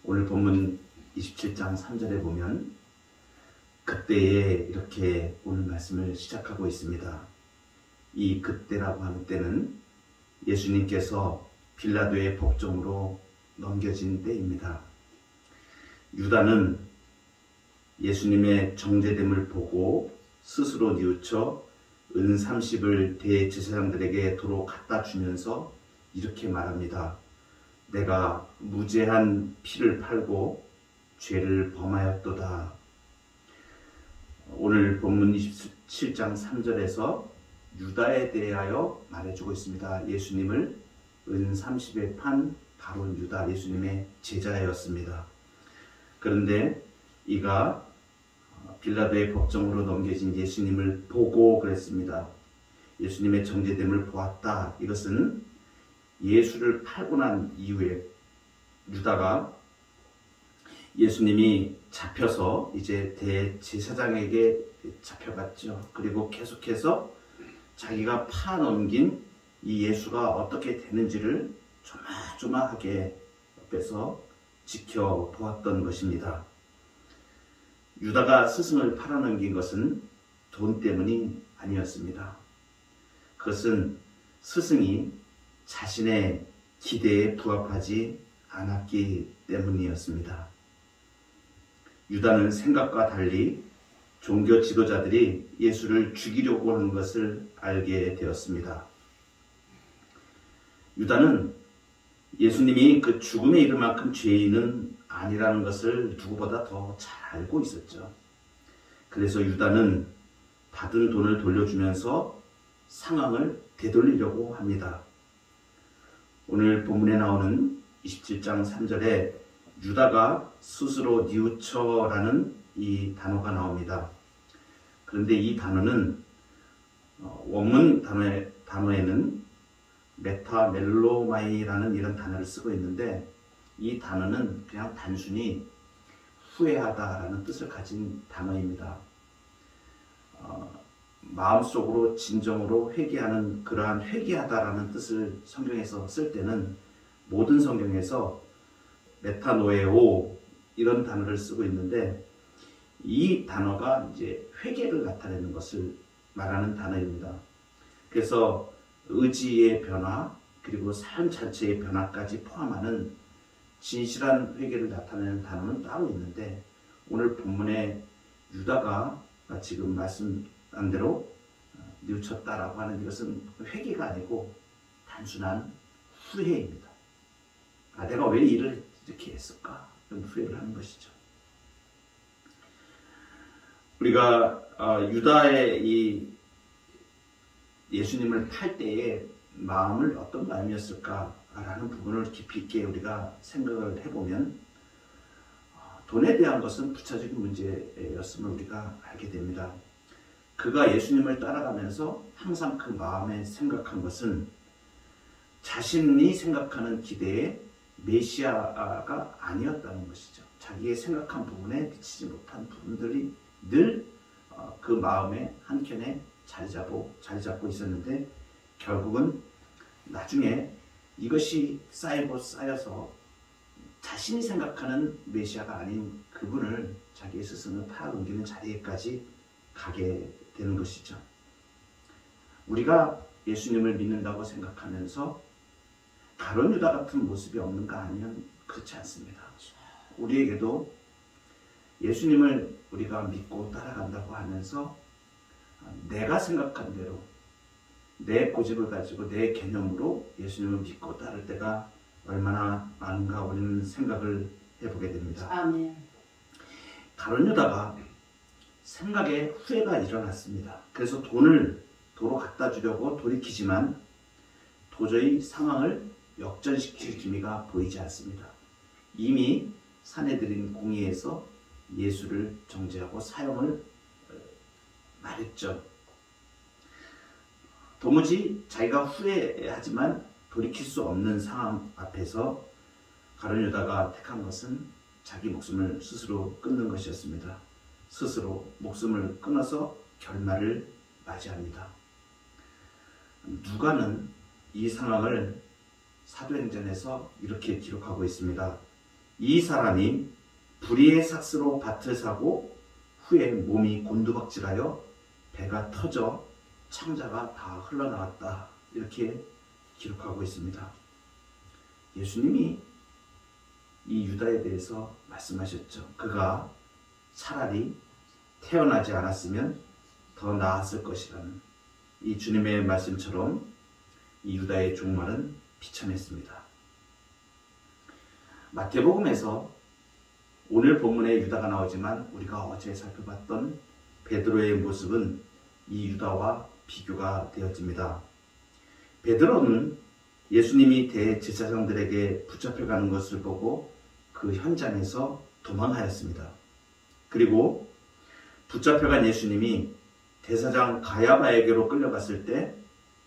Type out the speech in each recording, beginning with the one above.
오늘 본문 27장 3절에 보면 그때에 이렇게 오늘 말씀을 시작하고 있습니다. 이 그때라고 하는 때는 예수님께서 빌라도의 법정으로 넘겨진 때입니다. 유다는 예수님의 정죄됨을 보고 스스로 뉘우쳐 은 30을 대제사장들에게 도로 갖다 주면서 이렇게 말합니다. 내가 무죄한 피를 팔고 죄를 범하였도다. 오늘 본문 27장 3절에서 유다에 대하여 말해주고 있습니다. 예수님을 은 30에 판 바로 유다, 예수님의 제자였습니다. 그런데 이가 빌라도의 법정으로 넘겨진 예수님을 보고 그랬습니다. 예수님의 정죄됨을 보았다. 이것은 예수를 팔고 난 이후에 유다가 예수님이 잡혀서 이제 대제사장에게 잡혀갔죠. 그리고 계속해서 자기가 파넘긴 이 예수가 어떻게 되는지를 조마조마하게 옆에서 지켜보았던 것입니다. 유다가 스승을 팔아넘긴 것은 돈 때문이 아니었습니다. 그것은 스승이 자신의 기대에 부합하지 않았기 때문이었습니다. 유다는 생각과 달리 종교 지도자들이 예수를 죽이려고 하는 것을 알게 되었습니다. 유다는 예수님이 그 죽음에 이를 만큼 죄인은 아니라는 것을 누구보다 더 잘 알고 있었죠. 그래서 유다는 받은 돈을 돌려주면서 상황을 되돌리려고 합니다. 오늘 본문에 나오는 27장 3절에 유다가 스스로 뉘우쳐라는 이 단어가 나옵니다. 그런데 이 단어는 원문 단어에는 메타멜로마이라는 이런 단어를 쓰고 있는데 이 단어는 그냥 단순히 후회하다라는 뜻을 가진 단어입니다. 마음속으로 진정으로 회개하는 그러한 회개하다라는 뜻을 성경에서 쓸 때는 모든 성경에서 메타노에오 이런 단어를 쓰고 있는데 이 단어가 이제 회개를 나타내는 것을 말하는 단어입니다. 그래서 의지의 변화 그리고 삶 자체의 변화까지 포함하는 진실한 회개를 나타내는 단어는 따로 있는데 오늘 본문에 유다가 지금 말씀한 대로 뉘우쳤다라고 하는 이것은 회개가 아니고 단순한 후회입니다. 내가 왜 일을 이렇게 했을까? 이런 후회를 하는 것이죠. 우리가 유다의 이 예수님을 팔 때의 마음을 어떤 마음이었을까라는 부분을 깊이 있게 우리가 생각을 해보면 돈에 대한 것은 부차적인 문제였음을 우리가 알게 됩니다. 그가 예수님을 따라가면서 항상 그 마음에 생각한 것은 자신이 생각하는 기대의 메시아가 아니었다는 것이죠. 자기의 생각한 부분에 미치지 못한 부분들이 늘 그 마음의 한켠에 자리 잡고 있었는데 결국은 나중에 이것이 쌓여서 자신이 생각하는 메시아가 아닌 그분을 자기의 스승을 팔아넘기는 자리에까지 가게 되는 것이죠. 우리가 예수님을 믿는다고 생각하면서 가룟 유다 같은 모습이 없는가 하면 그렇지 않습니다. 우리에게도 예수님을 우리가 믿고 따라간다고 하면서 내가 생각한 대로 내 고집을 가지고 내 개념으로 예수님을 믿고 따를 때가 얼마나 많은가 우리는 생각을 해보게 됩니다. 아멘. 가룟 유다가 생각에 후회가 일어났습니다. 그래서 돈을 도로 갖다 주려고 돌이키지만 도저히 상황을 역전시킬 기미가 보이지 않습니다. 이미 사내들인 공의에서 예수를 정죄하고 사형을 말했죠. 도무지 자기가 후회하지만 돌이킬 수 없는 상황 앞에서 가룟 유다가 택한 것은 자기 목숨을 스스로 끊는 것이었습니다. 스스로 목숨을 끊어서 결말을 맞이합니다. 누가는 이 상황을 사도행전에서 이렇게 기록하고 있습니다. 이 사람이 불의의 삭스로 밭을 사고 후에 몸이 곤두박질하여 배가 터져 창자가 다 흘러나왔다. 이렇게 기록하고 있습니다. 예수님이 이 유다에 대해서 말씀하셨죠. 그가 차라리 태어나지 않았으면 더 나았을 것이라는 이 주님의 말씀처럼 이 유다의 종말은 비참했습니다. 마태복음에서 오늘 본문에 유다가 나오지만 우리가 어제 살펴봤던 베드로의 모습은 이 유다와 비교가 되어집니다. 베드로는 예수님이 대제사장들에게 붙잡혀가는 것을 보고 그 현장에서 도망하였습니다. 그리고 붙잡혀간 예수님이 대사장 가야바에게로 끌려갔을 때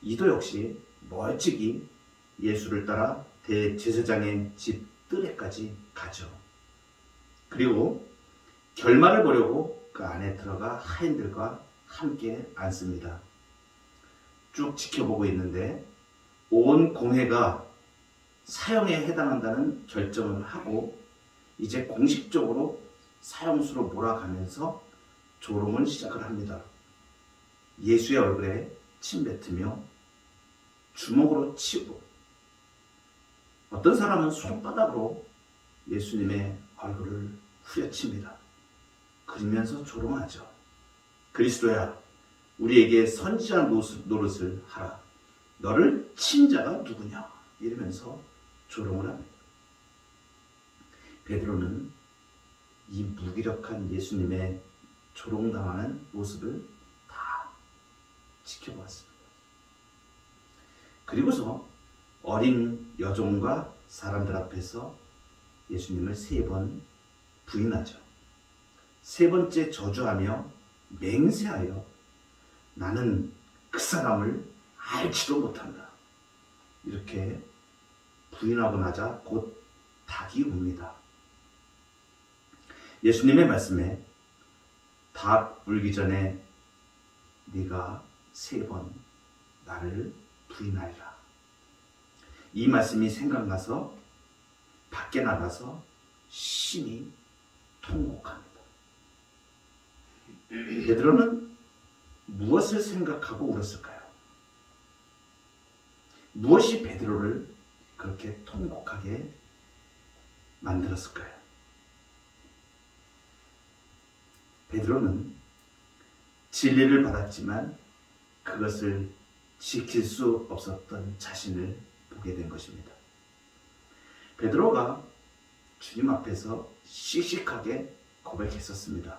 이도 역시 멀찍이 예수를 따라 대제사장의 집 뜰에까지 가죠. 그리고 결말을 보려고 그 안에 들어가 하인들과 함께 앉습니다. 쭉 지켜보고 있는데 온 공회가 사형에 해당한다는 결정을 하고 이제 공식적으로 사형수로 몰아가면서 조롱을 시작을 합니다. 예수의 얼굴에 침 뱉으며 주먹으로 치고 어떤 사람은 손바닥으로 예수님의 얼굴을 후려칩니다. 그러면서 조롱하죠. 그리스도야, 우리에게 선지자 노릇을 하라. 너를 친 자가 누구냐? 이러면서 조롱을 합니다. 베드로는 이 무기력한 예수님의 조롱당하는 모습을 다 지켜보았습니다. 그리고서 어린 여종과 사람들 앞에서 예수님을 3번 부인하죠. 3번째 저주하며 맹세하여 나는 그 사람을 알지도 못한다. 이렇게 부인하고 나자 곧 닭이 웁니다. 예수님의 말씀에 닭 울기 전에 네가 3번 나를 부인하리라. 이 말씀이 생각나서 밖에 나가서 심히 통곡합니다. 베드로는 무엇을 생각하고 울었을까요? 무엇이 베드로를 그렇게 통곡하게 만들었을까요? 베드로는 진리를 받았지만 그것을 지킬 수 없었던 자신을 보게 된 것입니다. 베드로가 주님 앞에서 씩씩하게 고백했었습니다.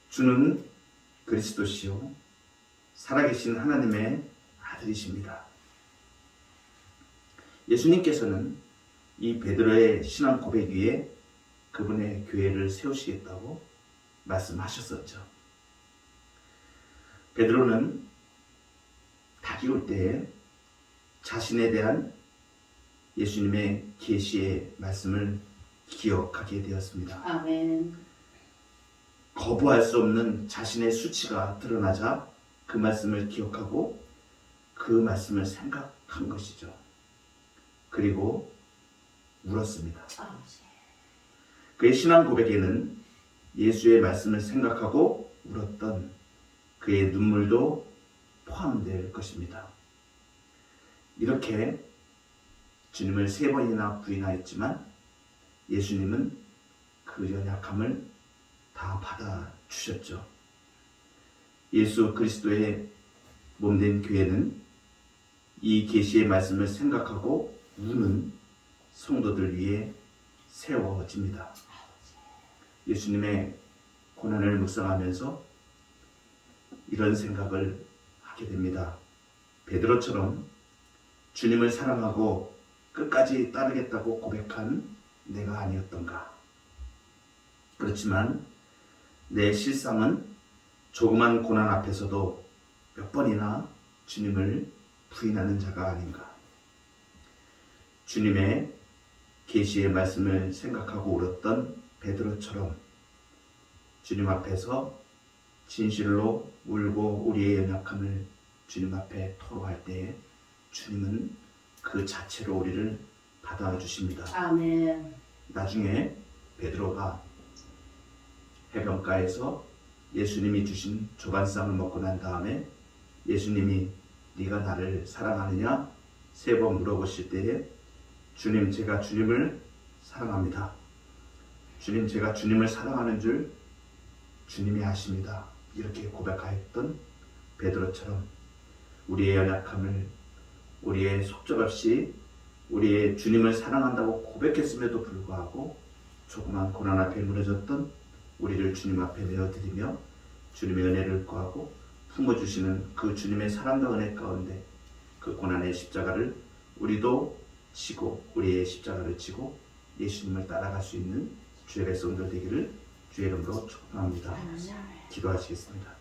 주는 그리스도시요 살아계신 하나님의 아들이십니다. 예수님께서는 이 베드로의 신앙 고백 위에 그분의 교회를 세우시겠다고 말씀하셨었죠. 베드로는 닭이 올 때에 자신에 대한 예수님의 계시의 말씀을 기억하게 되었습니다. 아멘. 거부할 수 없는 자신의 수치가 드러나자 그 말씀을 기억하고 그 말씀을 생각한 것이죠. 그리고 울었습니다. 그의 신앙 고백에는 예수의 말씀을 생각하고 울었던 그의 눈물도 포함될 것입니다. 이렇게 주님을 3번이나 부인하였지만 예수님은 그 연약함을 다 받아주셨죠. 예수 그리스도의 몸된 교회는 이 계시의 말씀을 생각하고 우는 성도들 위해 세워집니다. 예수님의 고난을 묵상하면서 이런 생각을 하게 됩니다. 베드로처럼 주님을 사랑하고 끝까지 따르겠다고 고백한 내가 아니었던가. 그렇지만 내 실상은 조그만 고난 앞에서도 몇 번이나 주님을 부인하는 자가 아닌가. 주님의 계시의 말씀을 생각하고 울었던 베드로처럼 주님 앞에서 진실로 울고 우리의 연약함을 주님 앞에 토로할 때에 주님은 그 자체로 우리를 받아주십니다. 아멘. 나중에 베드로가 해변가에서 예수님이 주신 조반상을 먹고 난 다음에 예수님이 네가 나를 사랑하느냐 3번 물어보실 때에 주님, 제가 주님을 사랑합니다. 주님, 제가 주님을 사랑하는 줄 주님이 아십니다. 이렇게 고백하였던 베드로처럼 우리의 연약함을, 우리의 속절없이 우리의 주님을 사랑한다고 고백했음에도 불구하고 조그만 고난 앞에 무너졌던 우리를 주님 앞에 내어드리며 주님의 은혜를 구하고 품어주시는 그 주님의 사랑과 은혜 가운데 그 고난의 십자가를 우리도 지고 우리의 십자가를 지고 예수님을 따라갈 수 있는 주의 백성들 되기를 주의 이름으로 축복합니다. 기도하시겠습니다.